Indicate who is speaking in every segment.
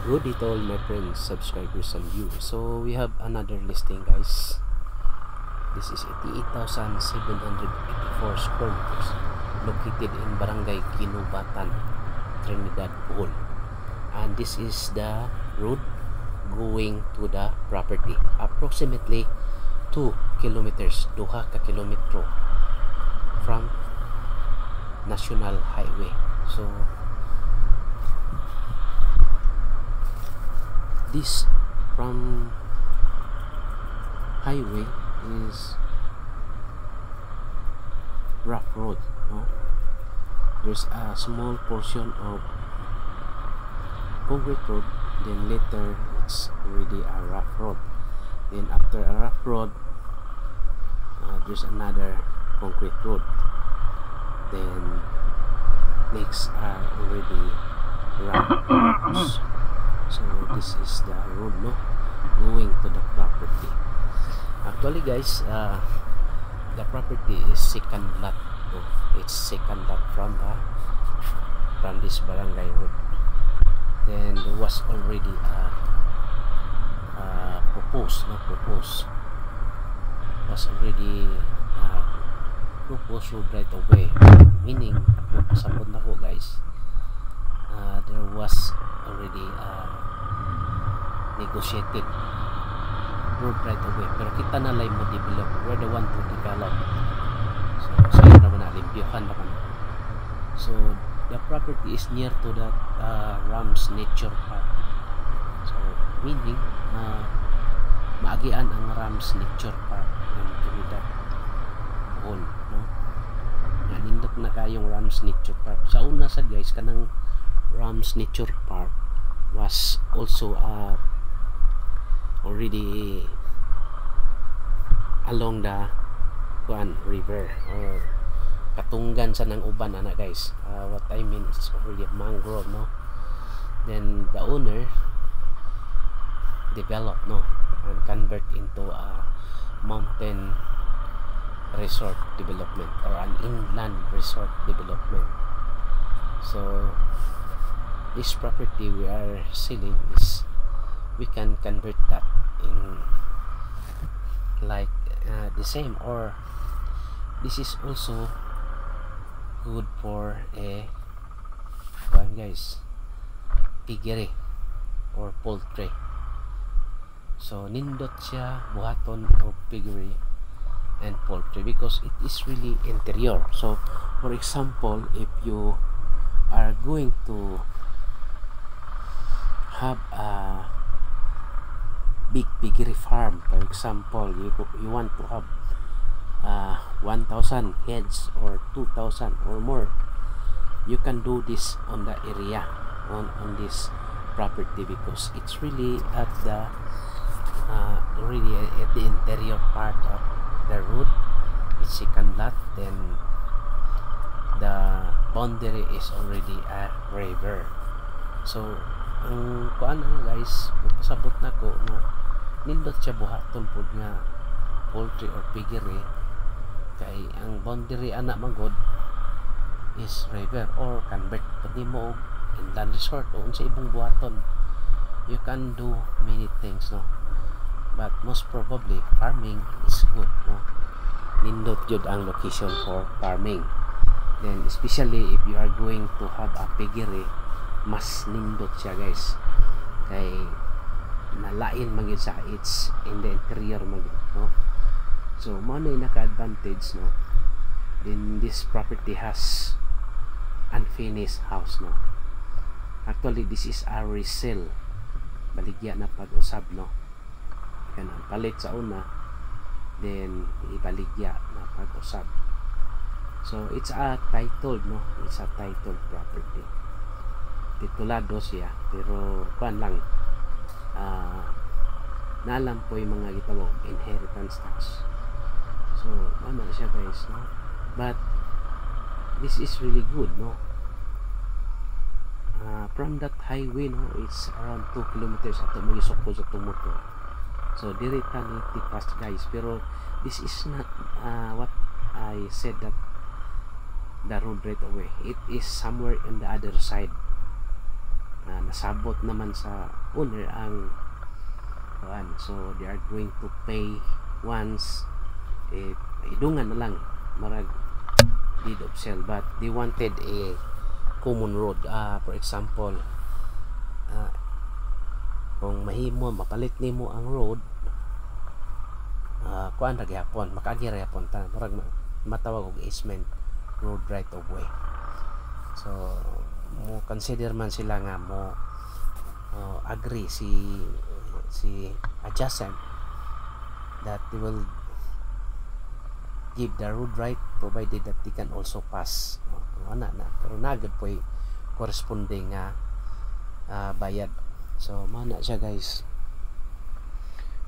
Speaker 1: Good day to all my friends, subscribers and viewers. So we have another listing, guys. This is 88,784 square meters located in Barangay Ginubatan, Trinidad, Bohol. And this is the road going to the property. Approximately 2 kilometers, 2 ka kilometro from National Highway. So this from highway is rough road, no? There's a small portion of concrete road, then later it's already a rough road, then after a rough road there's another concrete road, then next are already rough roads. So this is the road, no, going to the property. Actually, guys, the property is second lot. No? It's second lot from this barangay road. Then there was already proposed was already proposed road right away. Meaning, napasabot na ko, guys. There was already negotiated road right away, pero kita na lang mo develop. We're the one to develop. So sa'yo naman na limpyohan naman. So the property is near to that Rams Nature Park. So meaning maagian ang Rams Nature Park ng Trinidad, Bohol, no? Nindot na kayong Rams Nature Park. Sa una sad, guys, kanang Rams Nature Park was also already along the river or katunggan sa nang uban ana, guys. What I mean is already mangrove, no? Then the owner developed, no, and convert into a mountain resort development or an inland resort development. So this property we are selling is, we can convert that in like the same, or this is also good for a guys, piggery or poultry. So nindot siya buhaton of piggery and poultry because it is really interior. So for example, if you are going to have a big piggery farm, for example, you want to have 1,000 heads or 2,000 or more, you can do this on the area on this property because it's really at the interior part of the road. It's second lot, then the boundary is already a river. So ang kuan na, guys, pasabot na ko no, nindot siya buhaton pod nga poultry or piggery kay ang boundary anak magod is river, or convert pod nimo og inland resort o unsa ibong buhaton. You can do many things, no, but most probably farming is good, no. Nindot jud ang location for farming. Then especially if you are going to have a piggery, mas nindot siya, guys, kay nalain magid sa it's in the interior magid, no. So mo na naka-advantage, no. Then this property has unfinished house, no. Actually this is a resale, baligya na pag-usab, no. Kanang palit sa una, then ibaligya na pag-usab. So it's a titled, no, it's a titled property, titulado siya, pero kuan lang, nalam po yung mga gitawag inheritance tax. So ano siya, guys, no, but this is really good, no. From that highway, no, it's around 2 kilometers ato magisok ko sa motor. So direta ni tipas, guys, pero this is not what I said that the road right away. It is somewhere on the other side nasabot naman sa owner ang kuan, so they are going to pay once idungan na lang marag deed of sale, but they wanted a common road. For example, kung mahimo mapalit nimo ang road, kuan ra gyapon, makaagi ra gyapon ta, murag matawag og easement road right of way. So mo consider man sila nga mo agree si adjacent that they will give the road right provided that they can also pass. Wala na, pero nagad po corresponding nga bayad. So mana siya guys.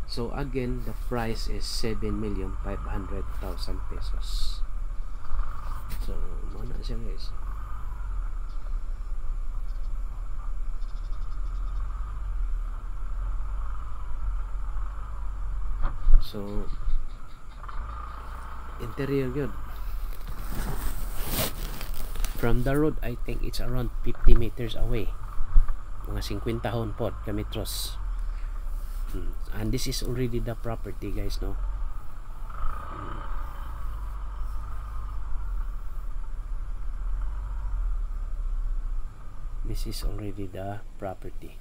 Speaker 1: So again, the price is 7,500,000 pesos. So mana siya guys. So interior yun. From the road, I think it's around 50 meters away. Mga 50 hon po ka metros. And this is already the property guys, no? This is already the property.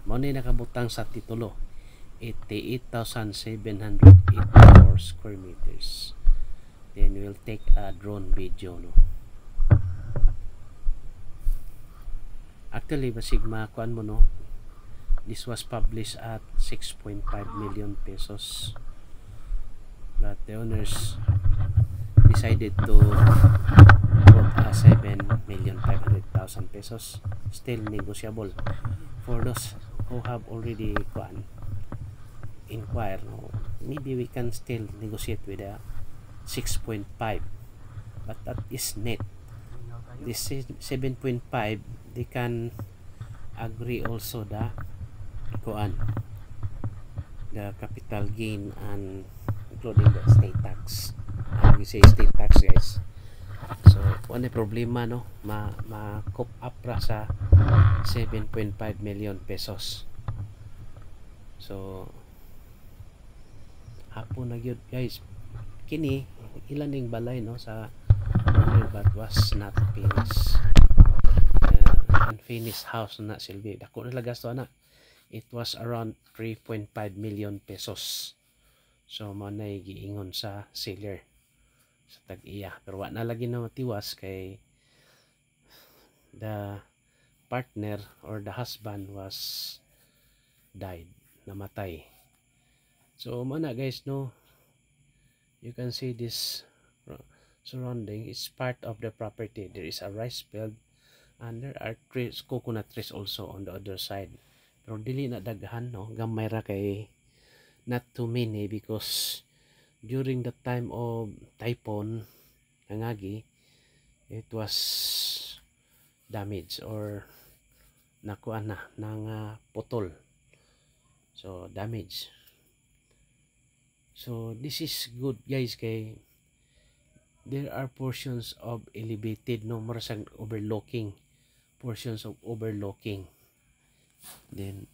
Speaker 1: Mao ni nakabutang sa titulo 88,784 square meters. Then we'll take a drone video, no? Actually basig makuan mo, no? This was published at 6.5 million pesos, but the owners decided to put 7,500,000 pesos. Still negotiable for those who have already inquire, no? Maybe we can still negotiate with a 6.5, but that is net. This 7.5 they can agree also the capital gain and including the state tax. We say state tax guys. So ano problema, no? Ma-coop up ra sa 7.5 million pesos. So hapon na gyud guys kini ilan ning balay, no, sa but was not finished. Unfinished house na silbi dako na gasto na. It was around 3.5 million pesos. So mo na giingon sa seller sa tag-iya, pero wa na lagi na matiwas kay the partner or the husband was died, namatay. So mo na guys, no, you can see this surrounding is part of the property. There is a rice field and there are trees, coconut trees also on the other side, pero dili na daghan, no, gamay ra kay not too many because during the time of typhoon Nangagi, it was damaged or nakuan na ng putol, so damage. So this is good guys kay there are portions of elevated, no, marasang overlooking, portions of overlooking. Then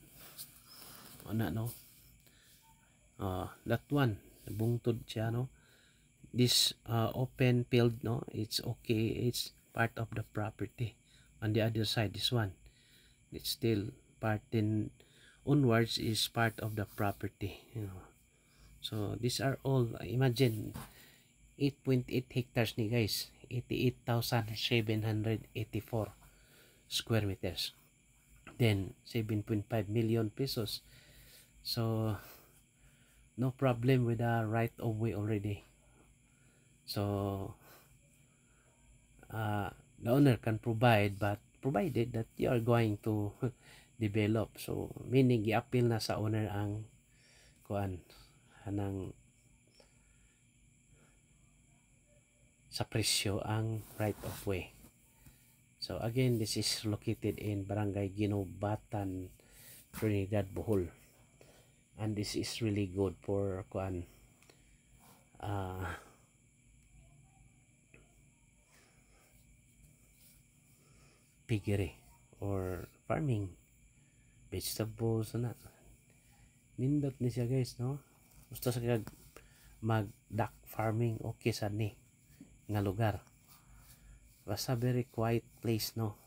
Speaker 1: ano, no, that one bungtod siya, no, this open field, no, it's okay, it's part of the property. On the other side, this one, it's still part, then onwards is part of the property, you know. So these are all, imagine 8.8 hectares ni guys, 88,784 square meters, then 7.5 million pesos. So no problem with the right of way already. So the owner can provide, but provided that you are going to develop. So meaning i-appeal na sa owner ang kuan anang sa presyo ang right of way. So again, this is located in Barangay Ginobatan, Trinidad, Bohol, and this is really good for kuan piggery or farming vegetables na nindot ni siya guys, no? Gusto sa kag mag duck farming, okay sa ni nga lugar, basta very quiet place, no?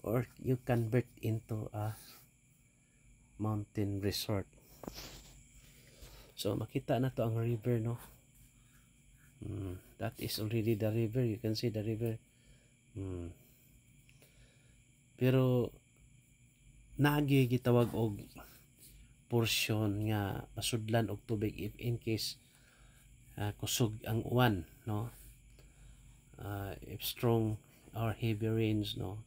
Speaker 1: Or you convert into a mountain resort. So makita na to ang river, no? That is already the river. You can see the river. Pero naagi gitawag og portion nga masudlan og tubig if in case kusog ang uwan, no? If strong or heavy rains, no?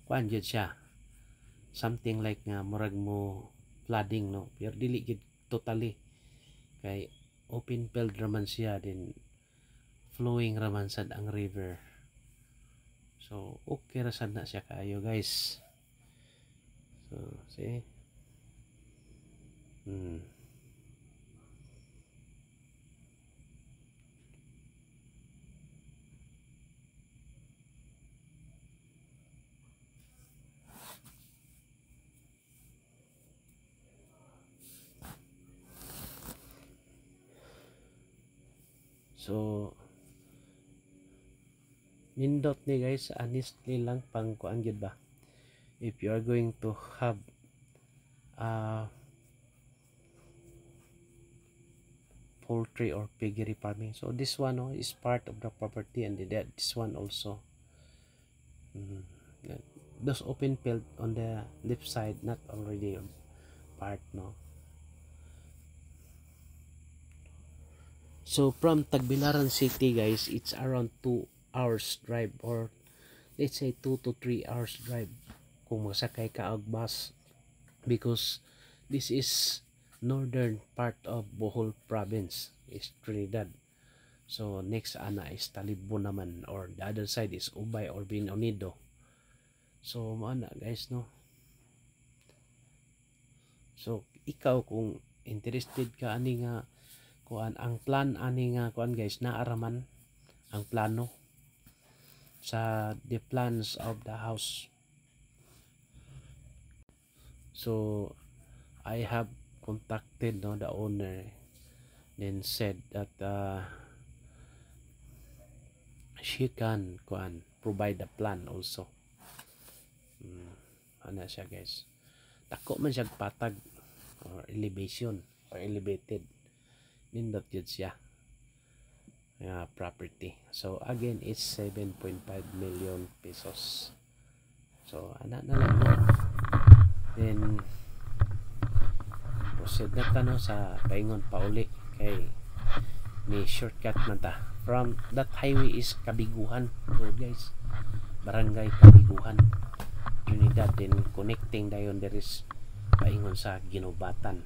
Speaker 1: Kuan jud siya, something like nga murag mo flooding, no? Pero dili gid totally, kay open field raman siya, din flowing raman sad ang river. So okay ra sad na siya kaayo guys. So see, so nindot ni guys, honestly lang pang kuan gyud ba, if you are going to have poultry or piggery farming. So this one, no, is part of the property, and this one also. Those open field on the left side not already part, no? So from Tagbilaran City guys, it's around 2 hours drive, or let's say 2 to 3 hours drive kung masakay ka og bus, because this is northern part of Bohol province, is Trinidad. So next ana is Talibon naman, or the other side is Ubay or Binondo. So mana guys, no? So ikaw kung interested ka ani nga kuan, ang plan ani nga kuan guys, naaraman ang plano sa the plans of the house. So I have contacted, no, the owner, then said that she can kuan provide the plan also. Ano siya guys, dako man siya patag or elevation or elevated, nindot yun siya property. So again, it's 7.5 million pesos. So ana na lang, no? Then proceed na ta, no, sa paingon pauli, kay ni shortcut man ta. From that highway is Kabiguhan road guys, barangay Kabiguhan, Trinidad. Then connecting dayon there is paingon sa Ginobatan.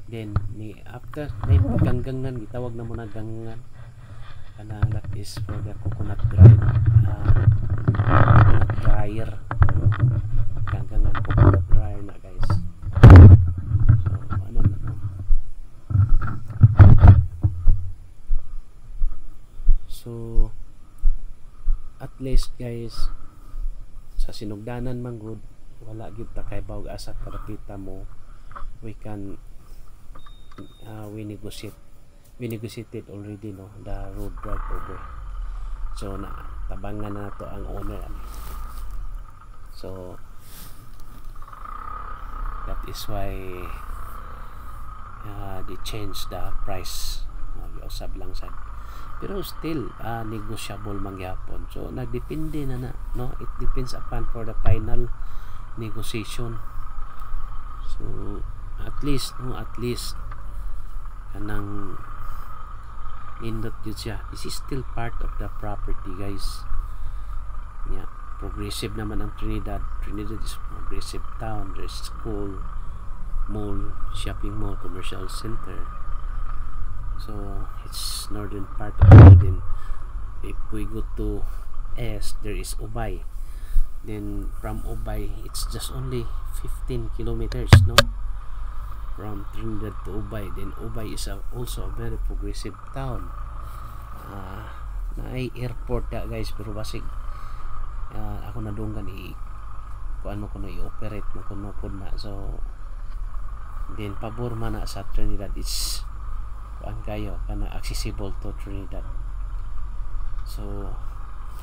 Speaker 1: Then ni after na ganggangan, gitawag na mo na ganggangan, kana that is for the coconut dryer, ganggangan coconut dryer na guys. So ano na, no? So at least guys, sa sinugdanan man good, wala gyud ta kay bawg asa kada kita mo, we can we negotiated already, no, the road right over. So na tabangan na to ang owner. So that is why they changed the price, giusab lang sad, pero still negotiable man gyapon. So nagdepende na, no, it depends upon for the final negotiation. So at least, no, at least kanang indot yun siya. This is still part of the property guys. Yeah, progressive naman ang Trinidad. Trinidad is progressive town. There's school, mall, shopping mall, commercial center. So it's northern part of the building. If we go to S, there is Ubay. Then from Ubay, it's just only 15 kilometers, no, from Trinidad to Ubay. Then Ubay is also a very progressive town. Na ay airport da guys, pero basig ako na dunggan kuan mo kuno i-operate mo kuno pud na. So then pabor man na sa Trinidad is kuan kayo kana accessible to Trinidad. So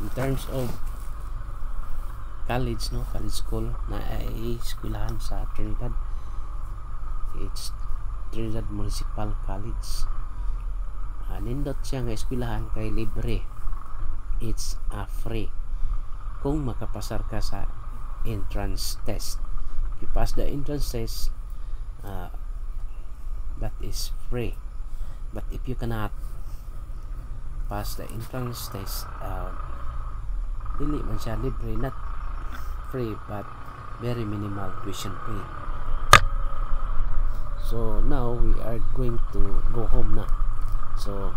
Speaker 1: in terms of college school na ay eskwelahan sa Trinidad, it's Trinidad Municipal College. Nindot siya nga eskwelahan kay libre, it's free kung makapasar ka sa entrance test. If you pass the entrance test, that is free. But if you cannot pass the entrance test, dili man siya libre, not free but very minimal tuition fee. So now we are going to go home na. So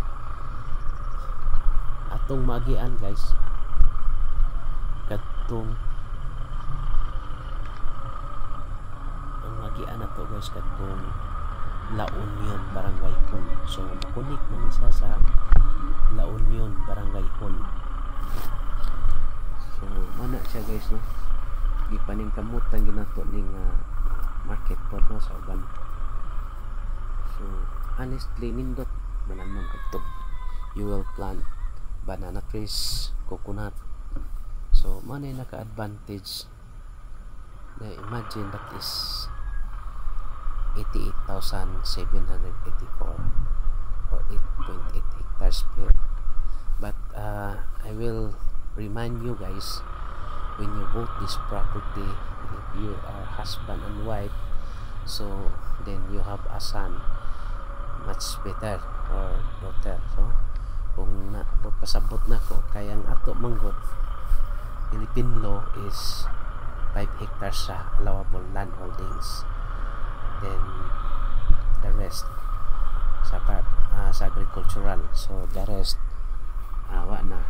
Speaker 1: atong magian guys, katong ang magian na to guys katong La Union Barangay Hall. So makunik man isa sa La Union Barangay Hall. So mana siya guys no, gipaning kamutan ginato ning market po no sa uban. So honestly nindot mananong katong you will plant banana trees, coconut. So manay naka-advantage na imagine that is 88,784 or 8.8 hectares per. But I will remind you guys, when you bought this property, if you are husband and wife, so then you have a son, much better, or daughter. So kung pasabot na ko kayang ato manggod, Philippine law is 5 hectares sa allowable land holdings, then the rest sa agricultural. So the rest wa na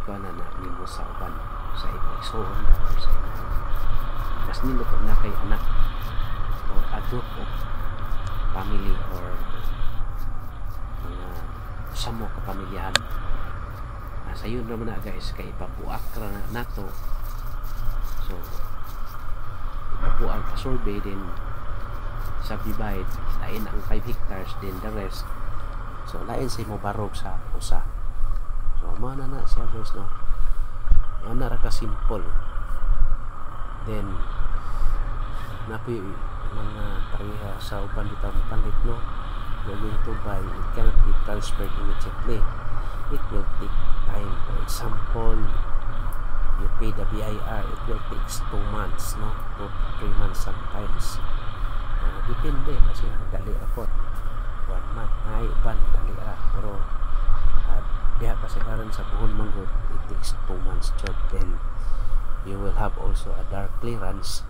Speaker 1: kuha na nimo sa uban sa igsoon sa mas nimo na kay anak or adult of family or mga samo ka pamilyahan. Sa yun naman na guys, kay ipabuak ra na nato. So ipabuak survey din subdivide, lain ang 5 hectares, then the rest so lain sa mo barog sa usa. So mana na siya guys no, ana ra ka simple. Then napi mga pareha sa uban dito mo palit no, you're going to buy, it cannot be transferred immediately, it will take time. For example, you pay the BIR, it will take 2 months no, 2 to 3 months sometimes. Depende kasi dali ako 1 month ay ban dali pero diha kasi karon sa buhol manggod it takes 2 months job. Then you will have also a dark clearance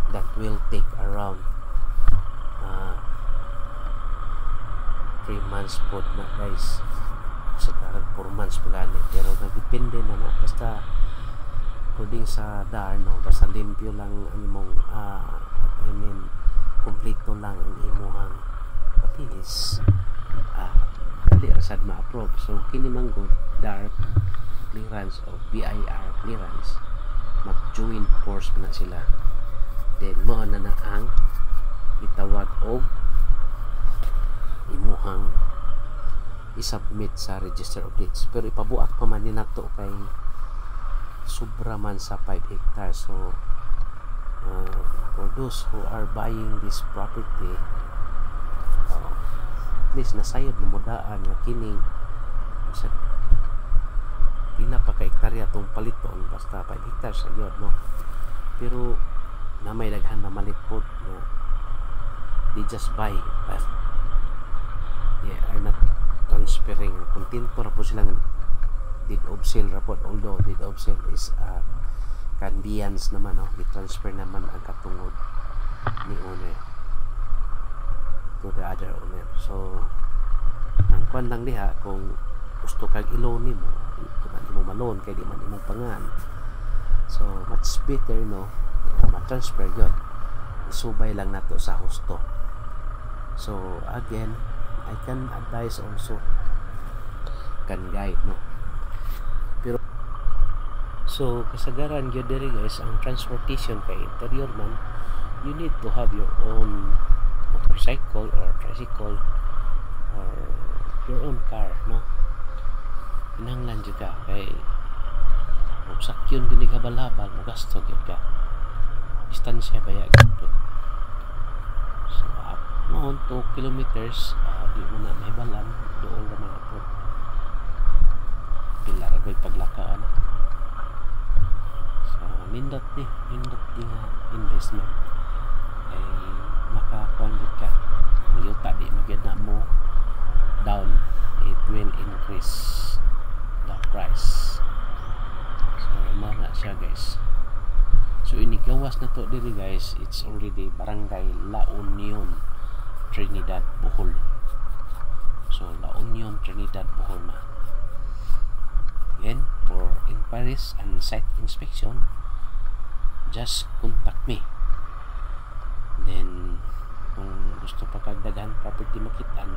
Speaker 1: that will take around 3 months po na guys. Sa karon 4 months pagani, pero nagdepende na basta according sa DAR no, basta limpyo lang ang imong I mean kompleto lang ang imuhang papilis, dali rasad ma-approve. So kini manggod dark clearance o BIR clearance, mag-join force na sila, then mo na ang itawag og imuhang i-submit sa register of deeds. Pero ipabuak pa man ni nato kay sobra man sa 5 hectares. So for those who are buying this property, at least nasayod na mudaan nga kining sa pila pa ka hektarya tong paliton, basta 5 hectares ayod no. Pero na may daghan na malipod na they just buy but they are not transferring. Kontento ra po silang deed of sale report, although deed of sale is conveyance naman no, i-transfer naman ang katungod ni owner to the other owner. So ang kwan lang diha, kung gusto kag i-loan nimo, kung man mo malon kay di man imong pangan, so much better no, ma-transfer yun, isubay lang nato sa husto. So again, I can advise also, can guide no, pero So kasagaran gyud diri guys ang transportation kay interior man, you need to have your own motorcycle or tricycle or your own car, no? Kinahanglan jud ka kay kung sakyon gini ka balabal mo gasto gyud ka, distansya baya gyud. So up noon 2 kilometers, di mo na mahibalan doon ra man po pila ra gyud paglakaan. So nindot ni nga investment ay makakuan gyud ka, miyuta di magyud na mo down, it will increase the price. So mana siya guys. So inigawas na to diri guys, it's already Barangay La Union, Trinidad, Bohol. So La Union, Trinidad, Bohol na. Again, for inquiries and site inspection, just contact me. Then kung gusto pa kagdagan property makitaan,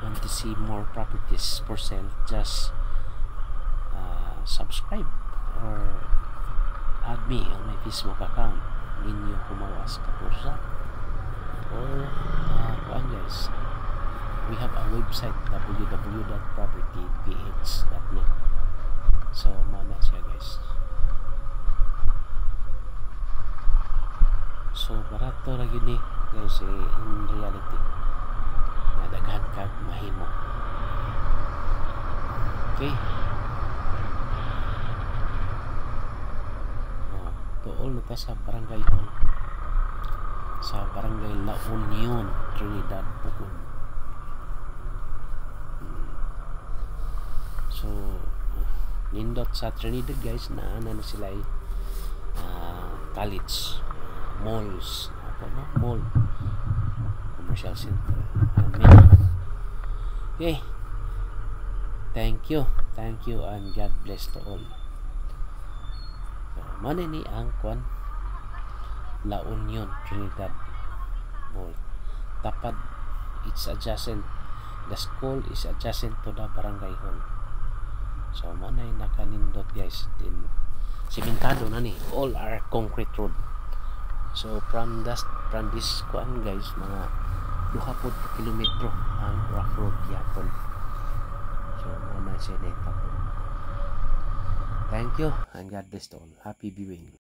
Speaker 1: want to see more properties for sale, just subscribe or add me on my Facebook account, Ninyo Humawas Katursa. Or kuan guys, we have a website www.propertyph.net. So mana siya guys. So barato ra gyud ni guys, in reality na daghan kag mahimo. Okay, tuol na ta sa Barangay Hall, sa Barangay La Union, Trinidad, Bohol. So nindot sa Trinidad guys, na sila college, malls, mall, commercial center, okay. Thank you and God bless to all. Mano ni ang kwan La Union, Trinidad Mall. Tapad, it's adjacent, the school is adjacent to the Barangay Hall. So manay nakanindot guys, din simentado na ni, all are concrete road. So from this kwan guys, mga 2 kilometro ang rough road yapon. So manay siya na. Thank you and God bless to all. Happy viewing.